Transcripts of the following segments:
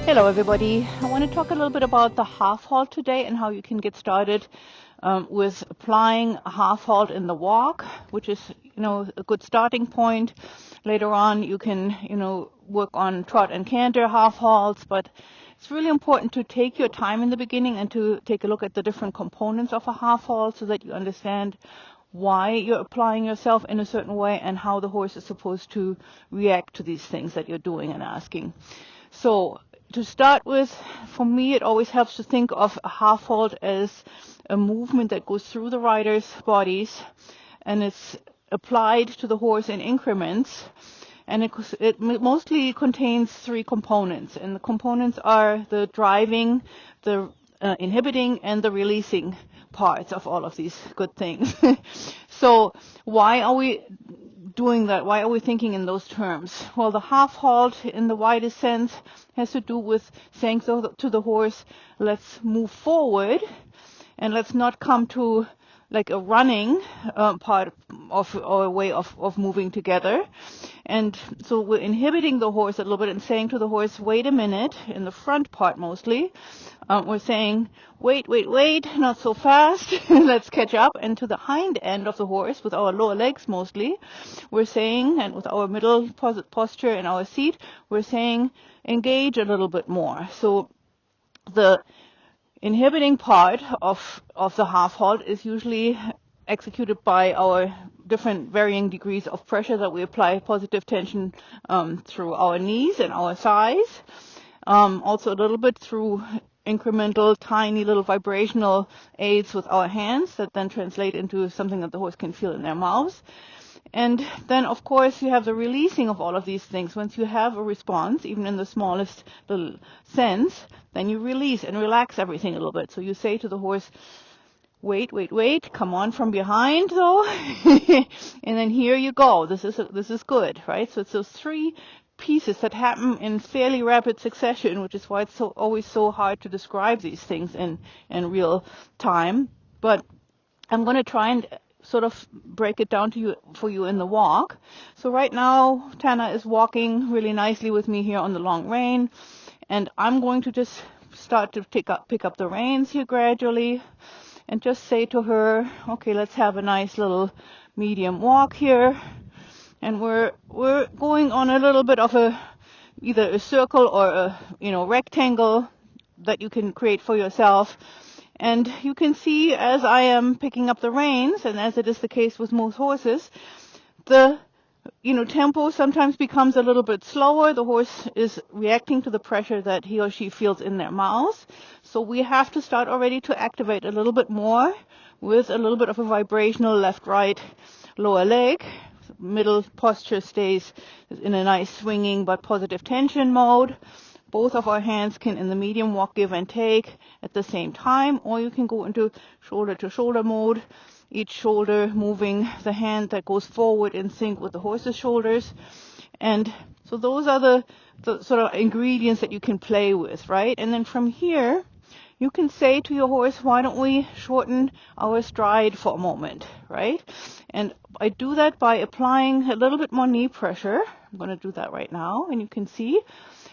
Hello everybody. I want to talk a little bit about the half-halt today and how you can get started with applying a half-halt in the walk, which is, a good starting point. Later on you can, work on trot and canter half-halts, but it's really important to take your time in the beginning and to take a look at the different components of a half-halt so that you understand why you're applying yourself in a certain way and how the horse is supposed to react to these things that you're doing and asking. So to start with, for me, it always helps to think of a half-halt as a movement that goes through the rider's bodies, and it's applied to the horse in increments. And it mostly contains three components, and the components are the driving, the inhibiting, and the releasing parts of all of these good things. So why are we doing that? Why are we thinking in those terms? Well, the half-halt in the widest sense has to do with saying to the horse, let's move forward and let's not come to like a running part of or a way of moving together. And so we're inhibiting the horse a little bit and saying to the horse, wait a minute, in the front part mostly. We're saying, wait, not so fast, let's catch up. And to the hind end of the horse, with our lower legs mostly, we're saying, and with our middle posture in our seat, we're saying, engage a little bit more. So the inhibiting part of the half-halt is usually executed by our different varying degrees of pressure that we apply positive tension through our knees and our thighs. Also a little bit through incremental, tiny little vibrational aids with our hands that then translate into something that the horse can feel in their mouths. And then, of course, you have the releasing of all of these things. Once you have a response, even in the smallest little sense, then you release and relax everything a little bit. So you say to the horse, wait, come on from behind, though. And then here you go. This is good, right? So it's those three pieces that happen in fairly rapid succession, which is why it's always so hard to describe these things in real time. But I'm going to try and sort of break it down for you in the walk. So right now, Thana is walking really nicely with me here on the long rein, and I'm going to just start to pick up the reins here gradually, and just say to her, okay, let's have a nice little medium walk here, and we're going on a little bit of either a circle or a rectangle that you can create for yourself. And you can see, as I am picking up the reins, and as it is the case with most horses, the tempo sometimes becomes a little bit slower. The horse is reacting to the pressure that he or she feels in their mouths. So we have to start already to activate a little bit more with a little bit of a vibrational left-right lower leg. Middle posture stays in a nice swinging but positive tension mode. Both of our hands can, in the medium walk, give and take at the same time, or you can go into shoulder-to-shoulder mode, each shoulder moving the hand that goes forward in sync with the horse's shoulders. And so those are the sort of ingredients that you can play with, right? And then from here, you can say to your horse, why don't we shorten our stride for a moment, right? And I do that by applying a little bit more knee pressure. I'm going to do that right now, and you can see.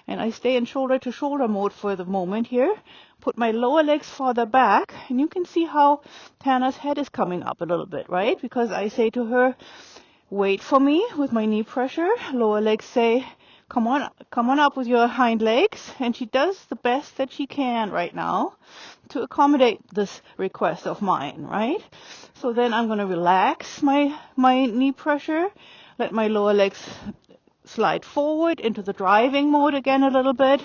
And I stay in shoulder-to-shoulder mode for the moment here. Put my lower legs farther back, and you can see how Thana's head is coming up a little bit, right? Because I say to her, wait for me with my knee pressure. Lower legs say, come on up with your hind legs. And she does the best that she can right now to accommodate this request of mine, right? So then I'm going to relax my knee pressure, let my lower legs slide forward into the driving mode again a little bit,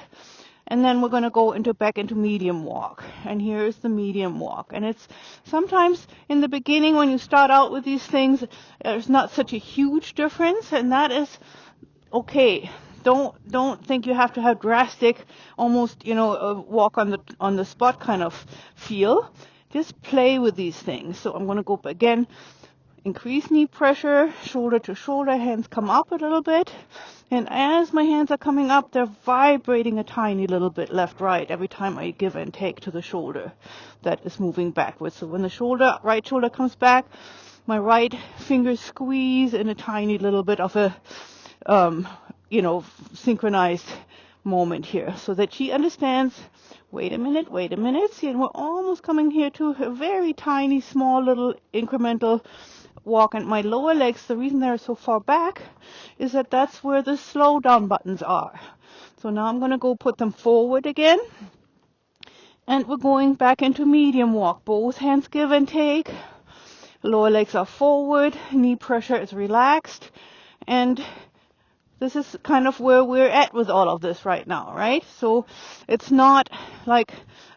and then we're going to go back into medium walk. And here's the medium walk. And it's sometimes in the beginning when you start out with these things, there's not such a huge difference, and that is okay. Don't think you have to have drastic, almost a walk on the spot kind of feel. Just play with these things. So I'm going to go again. Increase knee pressure, shoulder to shoulder, hands come up a little bit. And as my hands are coming up, they're vibrating a tiny little bit left-right every time I give and take to the shoulder that is moving backwards. So when the right shoulder comes back, my right fingers squeeze in a tiny little bit of a, synchronized moment here, so that she understands, wait a minute, see, and we're almost coming here to a very tiny, small, little incremental walk. And my lower legs, the reason they're so far back is that that's where the slow down buttons are. So now I'm going to go put them forward again, and we're going back into medium walk. Both hands give and take, lower legs are forward, knee pressure is relaxed, and this is kind of where we're at with all of this right now, right? So it's not like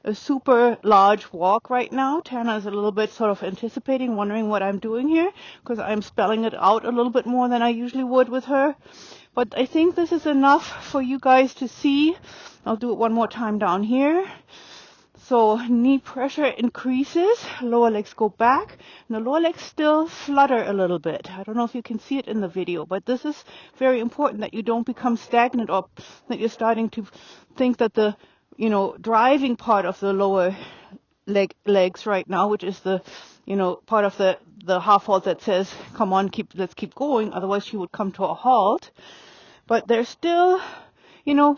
a super large walk right now. Thana is a little bit sort of anticipating, wondering what I'm doing here, because I'm spelling it out a little bit more than I usually would with her. But I think this is enough for you guys to see. I'll do it one more time down here. So knee pressure increases, lower legs go back, and the lower legs still flutter a little bit. I don't know if you can see it in the video, but this is very important, that you don't become stagnant, or that you're starting to think that the, driving part of the lower legs right now, which is the, part of the half halt that says, come on, let's keep going, otherwise she would come to a halt. But they're still,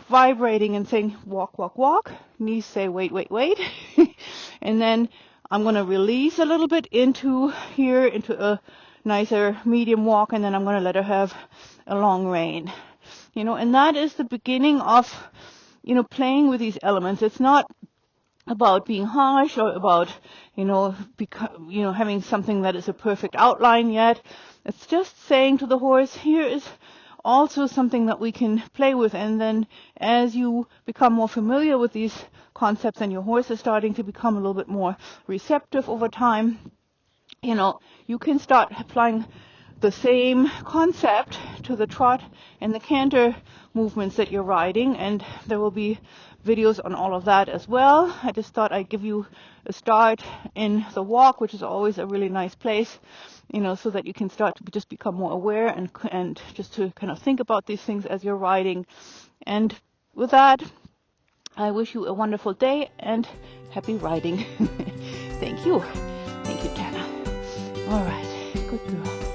vibrating and saying, walk, walk, walk. Knees say, wait. And then I'm going to release a little bit into a nicer medium walk, and then I'm going to let her have a long rein. And that is the beginning of, playing with these elements. It's not about being harsh or about, having something that is a perfect outline yet. It's just saying to the horse, here is also something that we can play with. And then as you become more familiar with these concepts and your horse is starting to become a little bit more receptive over time, you can start applying the same concept to the trot and the canter movements that you're riding. And there will be videos on all of that as well. I just thought I'd give you a start in the walk, which is always a really nice place, so that you can start to just become more aware and just to kind of think about these things as you're riding. And with that, I wish you a wonderful day and happy riding. Thank you, Thana. All right, good girl.